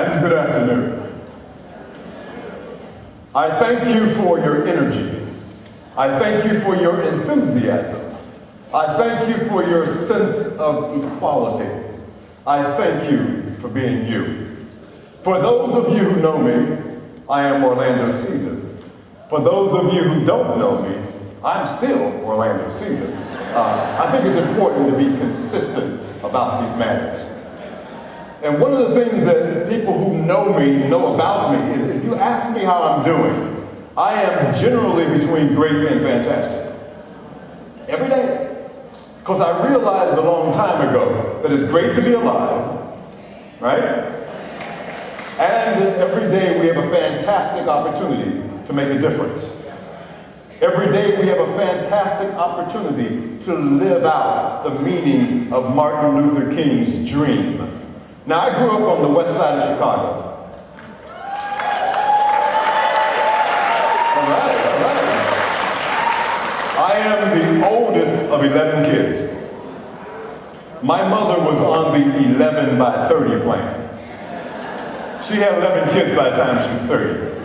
and good afternoon. I thank you for your energy. I thank you for your enthusiasm. I thank you for your sense of equality. I thank you for being you. For those of you who know me, I am Orlando Caesar. For those of you who don't know me, I'm still Orlando Caesar. I think it's important to be consistent about these matters. And one of the things that people who know me know about me is if you ask me how I'm doing, I am generally between great and fantastic. Every day. Because I realized a long time ago that it's great to be alive, right? And every day we have a fantastic opportunity to make a difference. Every day we have a fantastic opportunity to live out the meaning of Martin Luther King's dream. Now, I grew up on the west side of Chicago. All right. I am the oldest of 11 kids. My mother was on the 11 by 30 plan. She had 11 kids by the time she was 30.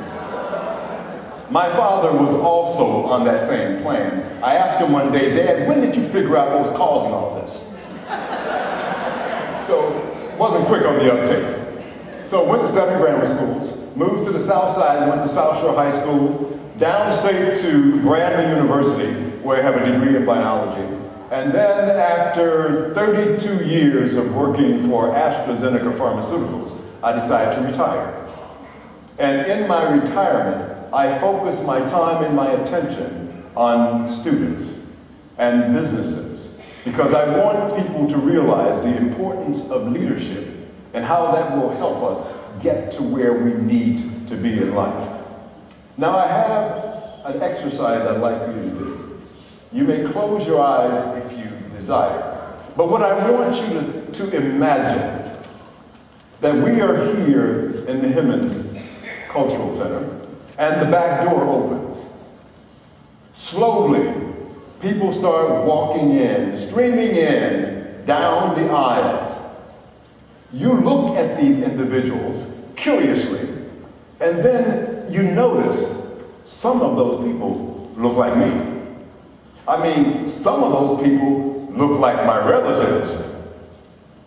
My father was also on that same plan. I asked him one day, Dad, when did you figure out what was causing all this? So, wasn't quick on the uptake. So went to 7 grammar schools, moved to the South Side, went to South Shore High School, downstate to Bradley University, where I have a degree in biology. And then after 32 years of working for AstraZeneca Pharmaceuticals, I decided to retire. And in my retirement, I focused my time and my attention on students and businesses because I want people to realize the importance of leadership and how that will help us get to where we need to be in life. Now I have an exercise I'd like for you to do. You may close your eyes if you desire, but what I want you to imagine that we are here in the Hemmens Cultural Center and the back door opens. Slowly, people start walking in, streaming in, down the aisles. You look at these individuals curiously, and then you notice some of those people look like me. I mean, some of those people look like my relatives.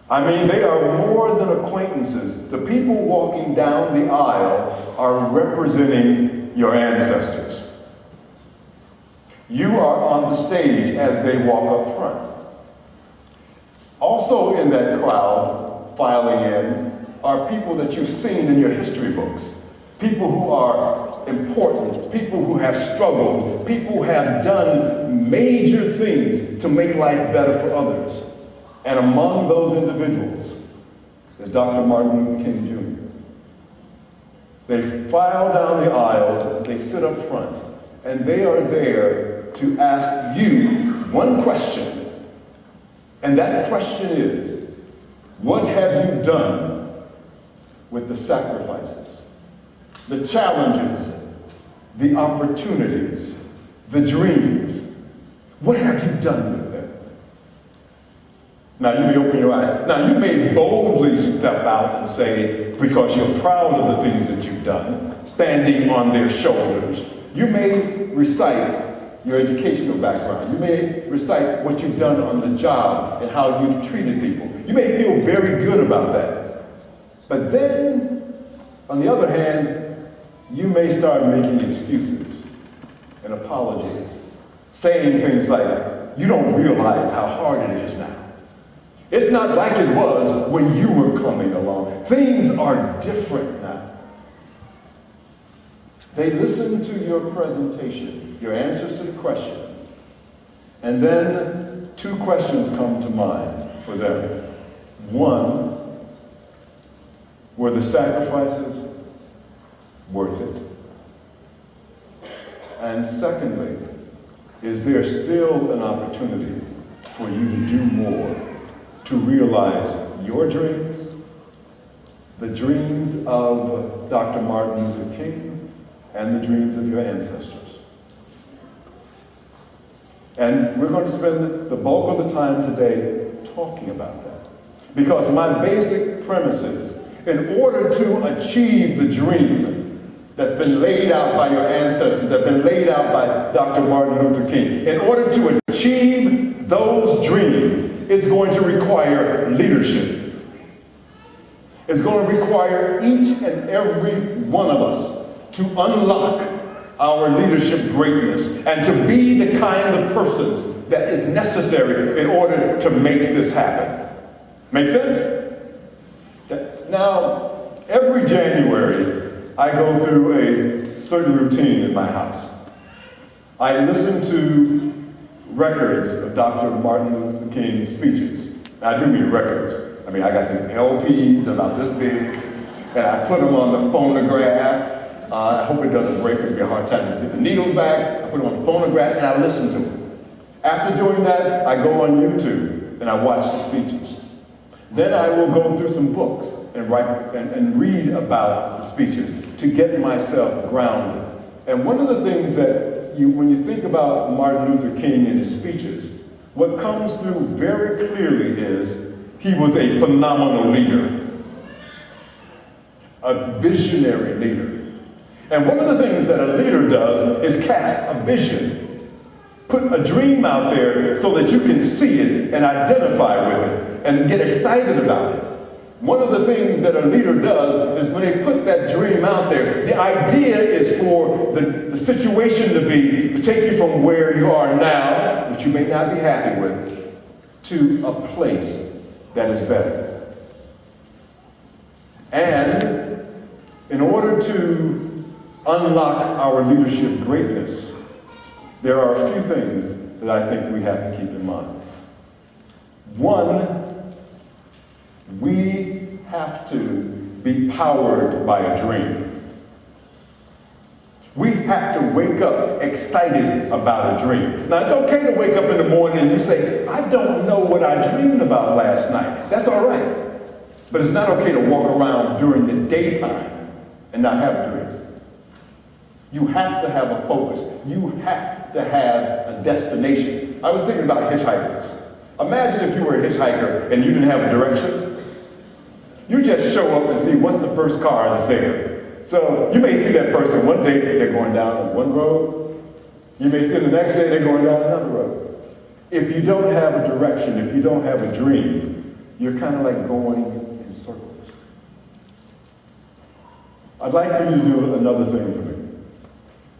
I mean, they are more than acquaintances. The people walking down the aisle are representing your ancestors. You are on the stage as they walk up front. Also in that crowd, filing in, are people that you've seen in your history books. People who are important, people who have struggled, people who have done major things to make life better for others. And among those individuals is Dr. Martin Luther King Jr. They file down the aisles, they sit up front, and they are there to ask you one question. And that question is, what have you done with the sacrifices, the challenges, the opportunities, the dreams? What have you done with them? Now, you may open your eyes. Now, you may boldly step out and say, because you're proud of the things that you've done, standing on their shoulders. You may recite your educational background. You may recite what you've done on the job and how you've treated people. You may feel very good about that. But then, on the other hand, you may start making excuses and apologies, saying things like, you don't realize how hard it is now. It's not like it was when you were coming along. Things are different now. They listen to your presentation, your answers to the question, and then 2 questions come to mind for them. One, were the sacrifices worth it? And secondly, is there still an opportunity for you to do more to realize your dreams, the dreams of Dr. Martin Luther King, and the dreams of your ancestors? And we're going to spend the bulk of the time today talking about that. Because my basic premise in order to achieve the dream that's been laid out by your ancestors, that's been laid out by Dr. Martin Luther King, in order to achieve those dreams, it's going to require leadership. It's going to require each and every one of us to unlock our leadership greatness and to be the kind of persons that is necessary in order to make this happen. Make sense? Now, every January, I go through a certain routine in my house. I listen to records of Dr. Martin Luther King's speeches. I do mean records. I mean, I got these LPs about this big, and I put them on the phonograph. I hope it doesn't break, it's gonna be a hard time to get the needles back. I put them on the phonograph and I listen to them. After doing that, I go on YouTube and I watch the speeches. Then I will go through some books and write and read about the speeches to get myself grounded. And one of the things that when you think about Martin Luther King and his speeches, what comes through very clearly is he was a phenomenal leader, a visionary leader. And one of the things that a leader does is cast a vision. Put a dream out there so that you can see it and identify with it and get excited about it. One of the things that a leader does is when they put that dream out there, the idea is for the situation to take you from where you are now, which you may not be happy with, to a place that is better. And in order to unlock our leadership greatness, there are a few things that I think we have to keep in mind. One, we have to be powered by a dream. We have to wake up excited about a dream. Now, it's okay to wake up in the morning and you say, I don't know what I dreamed about last night. That's all right. But it's not okay to walk around during the daytime and not have a dream. You have to have a focus. You have to have a destination. I was thinking about hitchhikers. Imagine if you were a hitchhiker and you didn't have a direction. You just show up and see what's the first car that's there. So you may see that person one day, they're going down one road. You may see them the next day, they're going down another road. If you don't have a direction, if you don't have a dream, you're kind of like going in circles. I'd like for you to do another thing for me.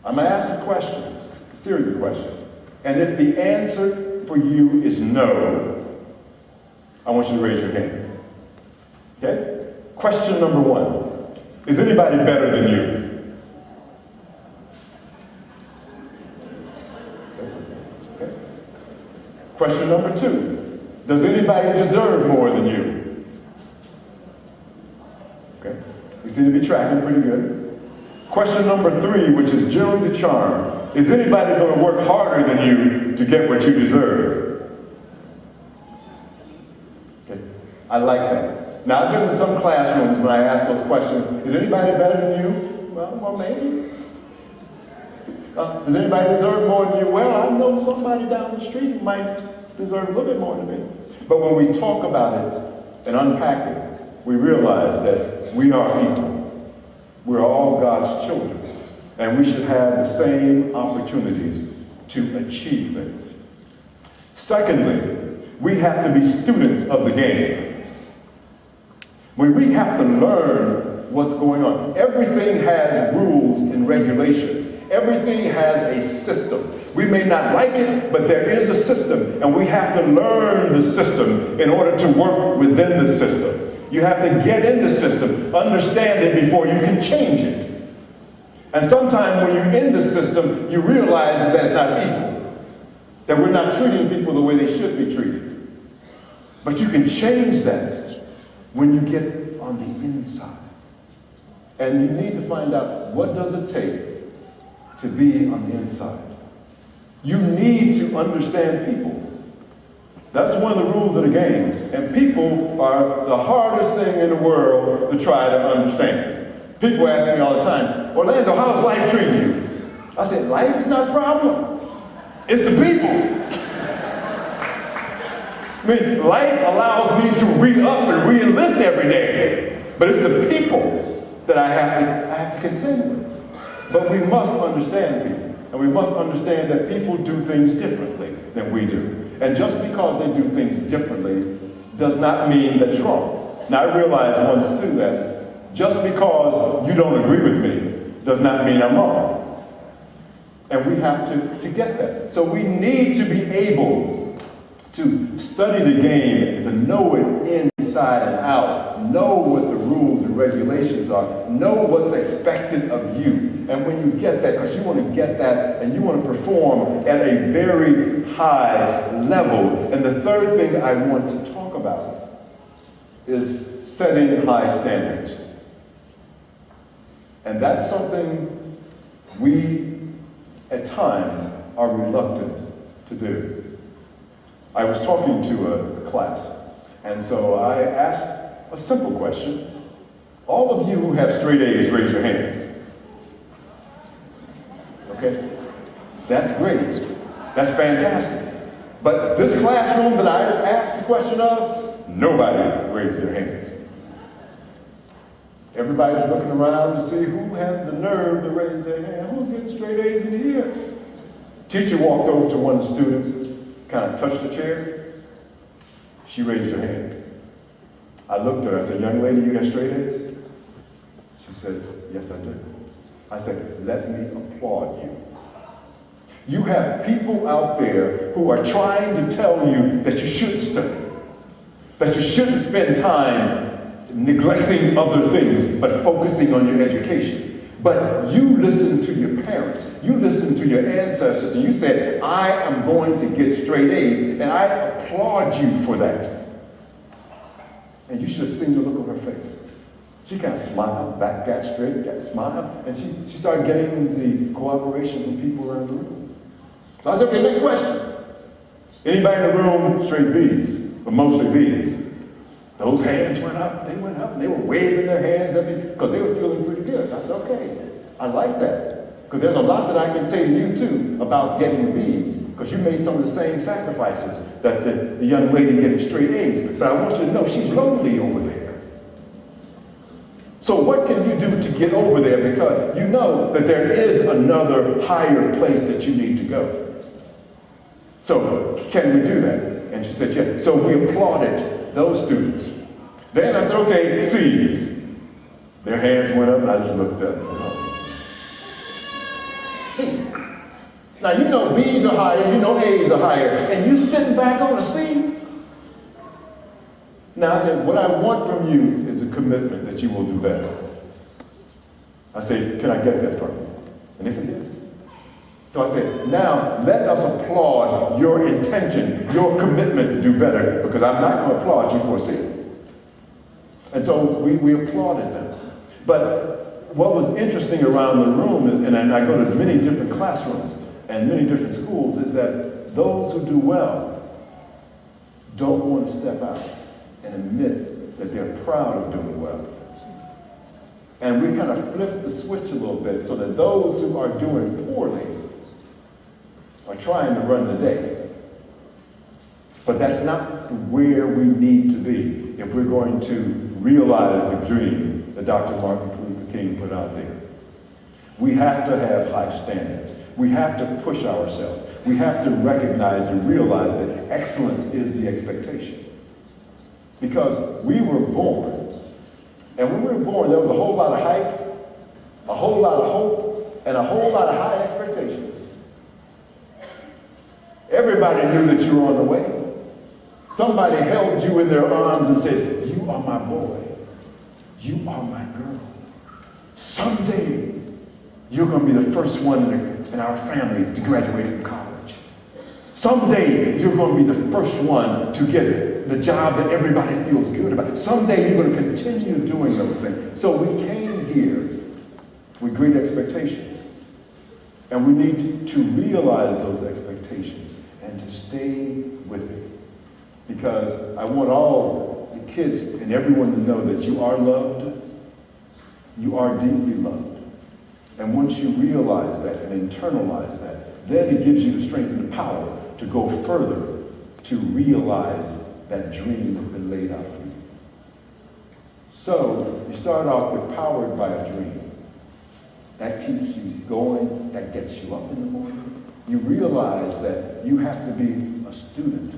I'm going to ask you questions, a series of questions. And if the answer for you is no, I want you to raise your hand. Okay? Question number one. Is anybody better than you? Okay. Question number two. Does anybody deserve more than you? Okay. You seem to be tracking pretty good. Question number three, which is generally the charm. Is anybody going to work harder than you to get what you deserve? Okay. I like that. Now, I've been in some classrooms when I ask those questions. Is anybody better than you? Well, maybe. Does anybody deserve more than you? Well, I know somebody down the street who might deserve a little bit more than me. But when we talk about it and unpack it, we realize that we are equal. We're all God's children, and we should have the same opportunities to achieve things. Secondly, we have to be students of the game. We have to learn what's going on. Everything has rules and regulations. Everything has a system. We may not like it, but there is a system, and we have to learn the system in order to work within the system. You have to get in the system, understand it before you can change it. And sometimes when you're in the system, you realize that that's not equal, that we're not treating people the way they should be treated. But you can change that when you get on the inside. And you need to find out, what does it take to be on the inside? You need to understand people. That's one of the rules of the game. And people are the hardest thing in the world to try to understand. People ask me all the time, Orlando, how's life treating you? I said, life is not a problem. It's the people. I mean, life allows me to re-up and re-enlist every day. But it's the people that I have to contend with. But we must understand people. And we must understand that people do things differently than we do. And just because they do things differently does not mean that's wrong. Now, I realized once, too, that just because you don't agree with me does not mean I'm wrong. And we have to get that. So we need to be able to study the game, to know it inside and out, know what the rules and regulations are, know what's expected of you. And when you get that, because you want to get that and you want to perform at a very high level. And the third thing I want to talk about is setting high standards. And that's something we, at times, are reluctant to do. I was talking to a class, and so I asked a simple question. All of you who have straight A's, raise your hands. Okay? That's great. That's fantastic. But this classroom that I asked the question of, nobody raised their hands. Everybody's looking around to see who has the nerve to raise their hand. Who's getting straight A's in here? Teacher walked over to one of the students, kind of touched the chair. She raised her hand. I looked at her, I said, young lady, you have straight A's? She says, yes, I do. I said, let me applaud you. You have people out there who are trying to tell you that you shouldn't study, that you shouldn't spend time neglecting other things, but focusing on your education. But you listen to your parents, you listen to your ancestors, and you said, I am going to get straight A's, and I applaud you for that. And you should have seen the look on her face. She kind of smiled, back got straight, got smiled, and she started getting the cooperation from people around the room. So I said, okay, next question. Anybody in the room straight B's, but mostly B's? Those hands went up, and they were waving their hands at me because they were feeling pretty good. I said, okay, I like that. Because there's a lot that I can say to you, too, about getting B's, because you made some of the same sacrifices that the young lady getting straight A's. But I want you to know she's lonely over there. So what can you do to get over there? Because you know that there is another higher place that you need to go. So can we do that? And she said, yeah. So we applauded those students. Then I said, okay, C's. Their hands went up and I just looked up. C's. Now you know B's are higher, you know A's are higher, and you sitting back on a C? Now I said, what I want from you is a commitment that you will do better. I said, can I get that from you? And they said, yes. So I said, now let us applaud your intention, your commitment to do better, because I'm not going to applaud you for a C. And so we applauded them. But what was interesting around the room, and I go to many different classrooms and many different schools, is that those who do well don't want to step out and admit that they're proud of doing well. And we kind of flipped the switch a little bit so that those who are doing poorly are trying to run the day. But that's not where we need to be if we're going to realize the dream that Dr. Martin Luther King put out there. We have to have high standards. We have to push ourselves. We have to recognize and realize that excellence is the expectation. Because we were born, and when we were born, there was a whole lot of hype, a whole lot of hope, and a whole lot of high expectations. Everybody knew that you were on the way. Somebody held you in their arms and said, you are my boy. You are my girl. Someday, you're going to be the first one in our family to graduate from college. Someday, you're going to be the first one to get the job that everybody feels good about. Someday, you're going to continue doing those things. So we came here with great expectations. And we need to realize those expectations and to stay with it. Because I want all the kids and everyone to know that you are loved, you are deeply loved. And once you realize that and internalize that, then it gives you the strength and the power to go further to realize that dream that's been laid out for you. So you start off with powered by a dream. That keeps you going, that gets you up in the morning. You realize that you have to be a student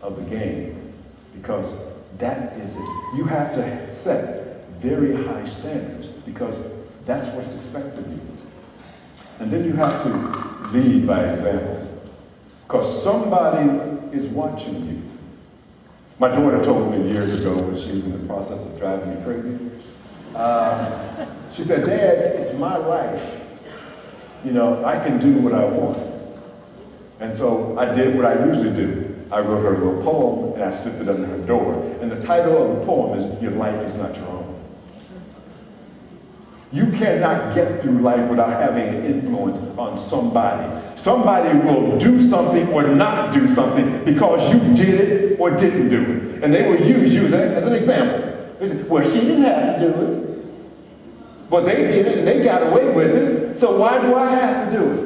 of the game because that is it. You have to set very high standards because that's what's expected of you. And then you have to lead by example because somebody is watching you. My daughter told me years ago when she was in the process of driving me crazy, she said, "Dad, it's my life. You know, I can do what I want." And so I did what I usually do. I wrote her a little poem and I slipped it under her door. And the title of the poem is "Your Life is Not Your Own." You cannot get through life without having an influence on somebody. Somebody will do something or not do something because you did it or didn't do it. And they will use you as an example. They say, "Well, she didn't have to do it. Well, they did it and they got away with it. So why do I have to do it?"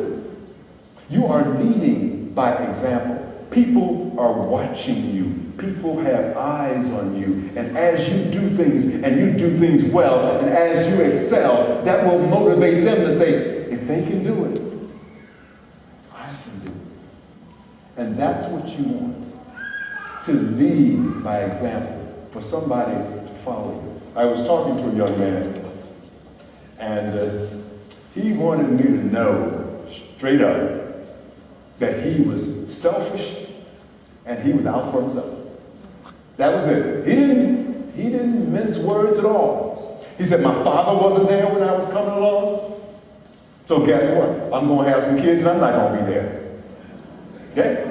You are leading by example. People are watching you. People have eyes on you. And as you do things, and you do things well, and as you excel, that will motivate them to say, if they can do it, I can do it. And that's what you want. To lead by example, for somebody to follow you. I was talking to a young man, and he wanted me to know straight up that he was selfish and he was out for himself. That was it. He didn't mince words at all. He said, "My father wasn't there when I was coming along. So guess what? I'm going to have some kids and I'm not going to be there." Okay?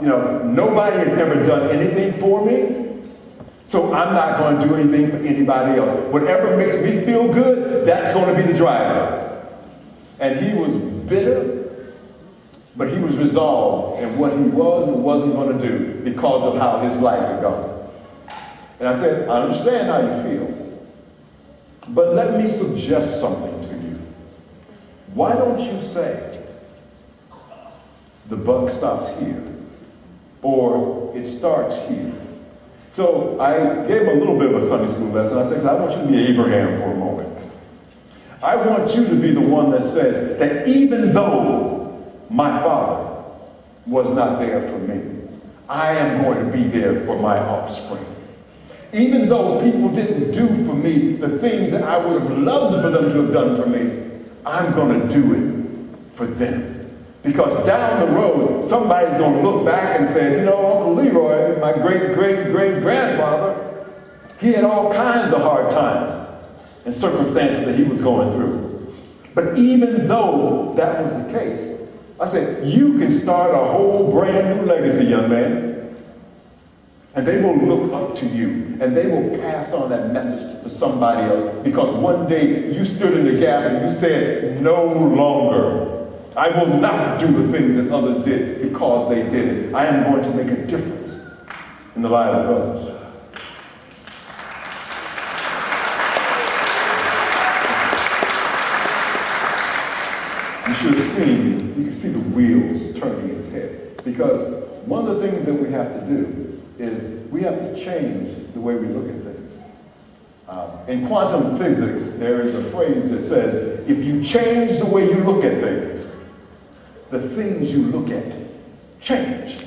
Nobody has ever done anything for me, so I'm not going to do anything for anybody else. Whatever makes me feel good, that's going to be the driver. And he was bitter, but he was resolved in what he was and wasn't going to do because of how his life had gone. And I said, "I understand how you feel, but let me suggest something to you. Why don't you say, the buck stops here, or it starts here?" So I gave him a little bit of a Sunday school lesson. I said, "I want you to be Abraham for a moment. I want you to be the one that says that even though my father was not there for me, I am going to be there for my offspring. Even though people didn't do for me the things that I would have loved for them to have done for me, I'm going to do it for them. Because down the road, somebody's going to look back and say, Uncle Leroy, my great-great-great-grandfather, he had all kinds of hard times and circumstances that he was going through. But even though that was the case, I said, you can start a whole brand new legacy, young man. And they will look up to you, and they will pass on that message to somebody else, because one day you stood in the gap and you said, no longer. I will not do the things that others did because they did it. I am going to make a difference in the lives of others. You should have seen, you can see the wheels turning in his head. Because one of the things that we have to do is we have to change the way we look at things. In quantum physics, there is a phrase that says, if you change the way you look at things, the things you look at change.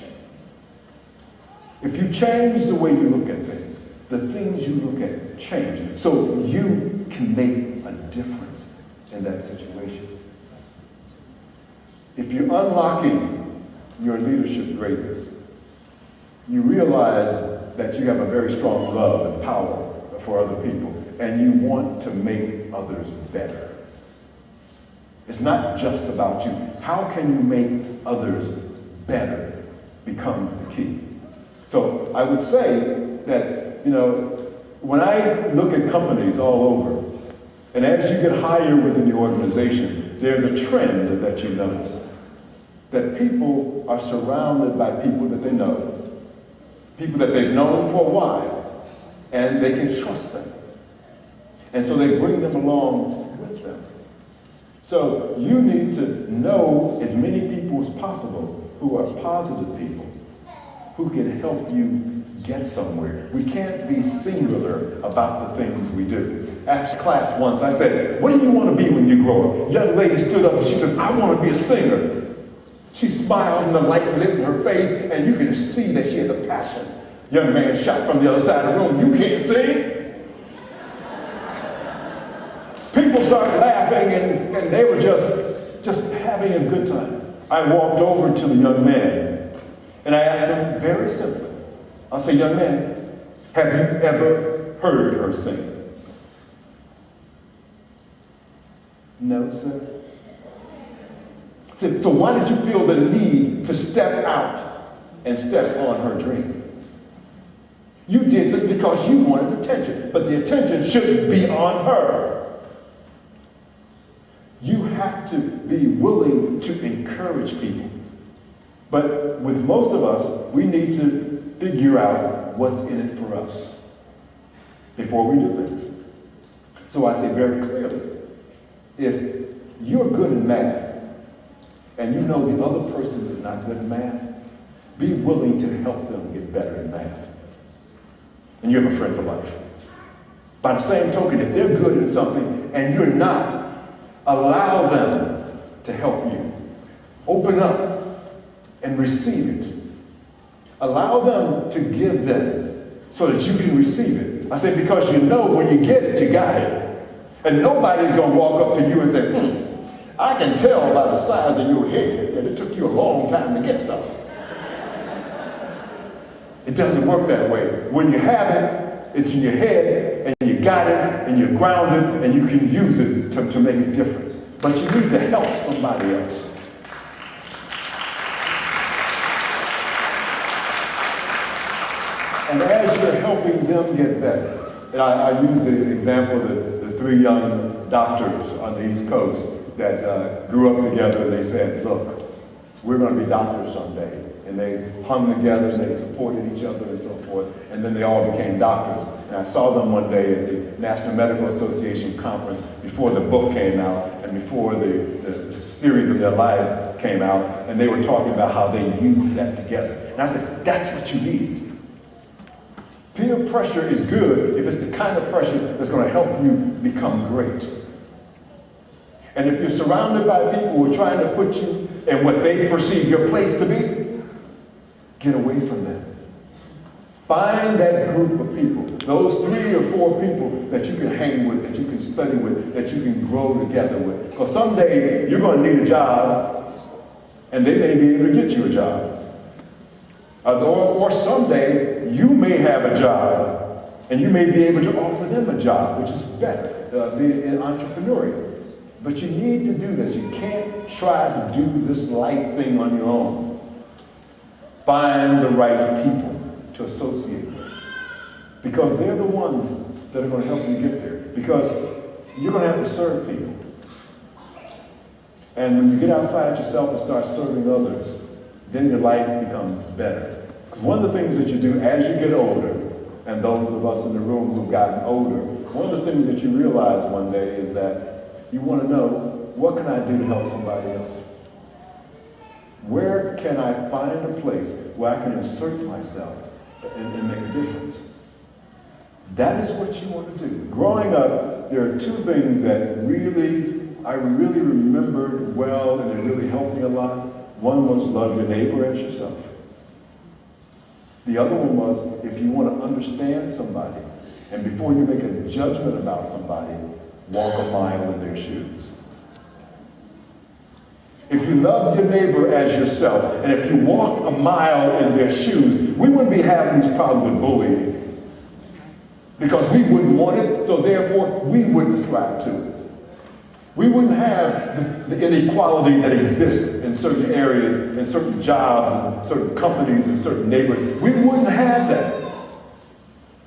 If you change the way you look at things, the things you look at change. So you can make a difference in that situation. If you're unlocking your leadership greatness, you realize that you have a very strong love and power for other people, and you want to make others better. It's not just about you. How can you make others better becomes the key. So I would say that, when I look at companies all over, and as you get higher within the organization, there's a trend that you notice. That people are surrounded by people that they know, people that they've known for a while, and they can trust them. And so they bring them along with them. So you need to know as many people as possible who are positive people, who can help you get somewhere. We can't be singular about the things we do. Asked the class once, I said, what do you want to be when you grow up? A young lady stood up and she says, I want to be a singer. She smiled and the light lit in her face, and you could just see that she had a passion. Young man shot from the other side of the room, you can't sing? People started laughing, and they were just having a good time. I walked over to the young man, and I asked him very simply, I said, young man, have you ever heard her sing? No, sir. So why did you feel the need to step out and step on her dream? You did this because you wanted attention, but the attention shouldn't be on her. You have to be willing to encourage people. But with most of us, we need to figure out what's in it for us before we do things. So I say very clearly, if you're good in math, and you know the other person is not good in math, be willing to help them get better in math. And you have a friend for life. By the same token, if they're good in something and you're not, allow them to help you. Open up and receive it. Allow them to give them so that you can receive it. I say because you know when you get it, you got it. And nobody's going to walk up to you and say, I can tell by the size of your head that it took you a long time to get stuff. It doesn't work that way. When you have it, it's in your head, and you got it, and you're grounded, and you can use it to make a difference. But you need to help somebody else. And as you're helping them get better, and I use the example of the three young doctors on the East Coast that grew up together, and they said, look, we're going to be doctors someday. And they hung together, and they supported each other and so forth, and then they all became doctors. And I saw them one day at the National Medical Association conference before the book came out and before the series of their lives came out, and they were talking about how they used that together. And I said, that's what you need. Peer pressure is good if it's the kind of pressure that's going to help you become great. And if you're surrounded by people who are trying to put you in what they perceive your place to be, get away from them. Find that group of people, those 3 or 4 people that you can hang with, that you can study with, that you can grow together with. Because someday you're going to need a job, and they may be able to get you a job. Or someday you may have a job, and you may be able to offer them a job, which is better, being entrepreneurial. But you need to do this. You can't try to do this life thing on your own. Find the right people to associate with, because they're the ones that are going to help you get there. Because you're going to have to serve people. And when you get outside yourself and start serving others, then your life becomes better. Because one of the things that you do as you get older, and those of us in the room who've gotten older, one of the things that you realize one day is that you want to know, what can I do to help somebody else? Where can I find a place where I can insert myself and make a difference? That is what you want to do. Growing up, there are 2 things that I really remembered well, and it really helped me a lot. One was love your neighbor as yourself. The other one was, if you want to understand somebody, and before you make a judgment about somebody, walk a mile in their shoes. If you loved your neighbor as yourself, and if you walked a mile in their shoes, we wouldn't be having these problems with bullying. Because we wouldn't want it, so therefore we wouldn't ascribe to it. We wouldn't have the inequality that exists in certain areas, in certain jobs, in certain companies, in certain neighborhoods. We wouldn't have that.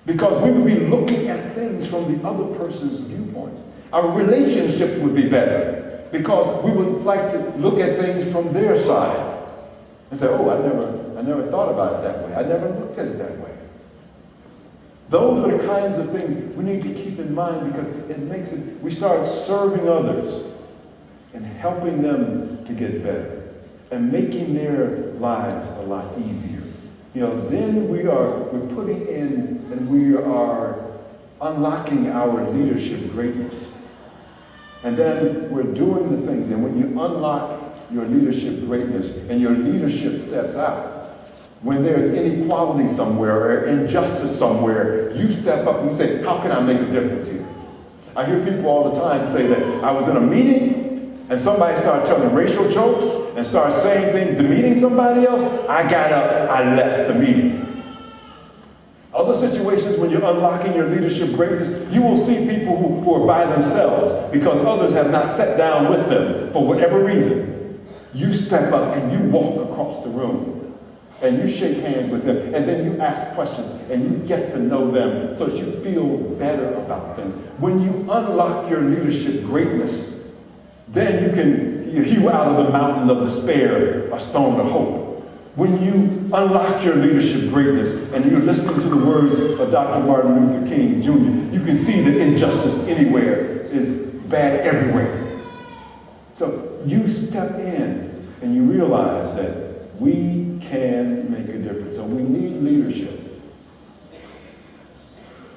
Because we would be looking at things from the other person's viewpoint. Our relationships would be better. Because we would like to look at things from their side and say, oh, I never thought about it that way. I never looked at it that way. Those are the kinds of things we need to keep in mind, because we start serving others and helping them to get better and making their lives a lot easier. then we're putting in and we are unlocking our leadership greatness. And then we're doing the things, and when you unlock your leadership greatness and your leadership steps out, when there's inequality somewhere or injustice somewhere, you step up and say, how can I make a difference here? I hear people all the time say that I was in a meeting and somebody started telling racial jokes and started saying things, demeaning somebody else. I got up, I left the meeting. Other situations when you're unlocking your leadership greatness, you will see people who are by themselves because others have not sat down with them for whatever reason. You step up and you walk across the room and you shake hands with them and then you ask questions and you get to know them so that you feel better about things. When you unlock your leadership greatness, then you can hew out of the mountain of despair a stone of hope. When you unlock your leadership greatness and you're listening to the words of Dr. Martin Luther King Jr., you can see that injustice anywhere is bad everywhere. So you step in and you realize that we can make a difference. So we need leadership.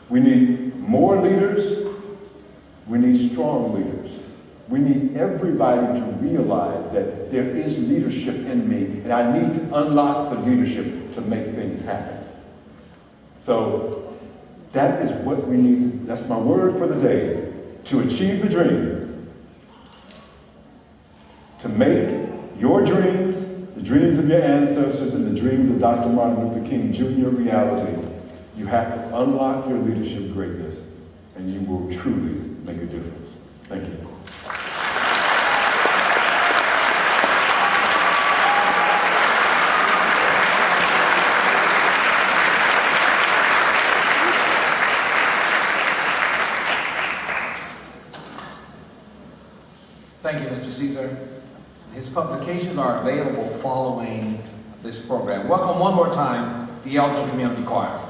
We need more leaders. We need strong leaders. We need everybody to realize that there is leadership in me, and I need to unlock the leadership to make things happen. So that is what we need to, that's my word for the day, to achieve the dream, to make your dreams, the dreams of your ancestors, and the dreams of Dr. Martin Luther King Jr. reality. You have to unlock your leadership greatness, and you will truly make a difference. Thank you. Thank you, Mr. Caesar. His publications are available following this program. Welcome one more time, the Elgin Community Choir.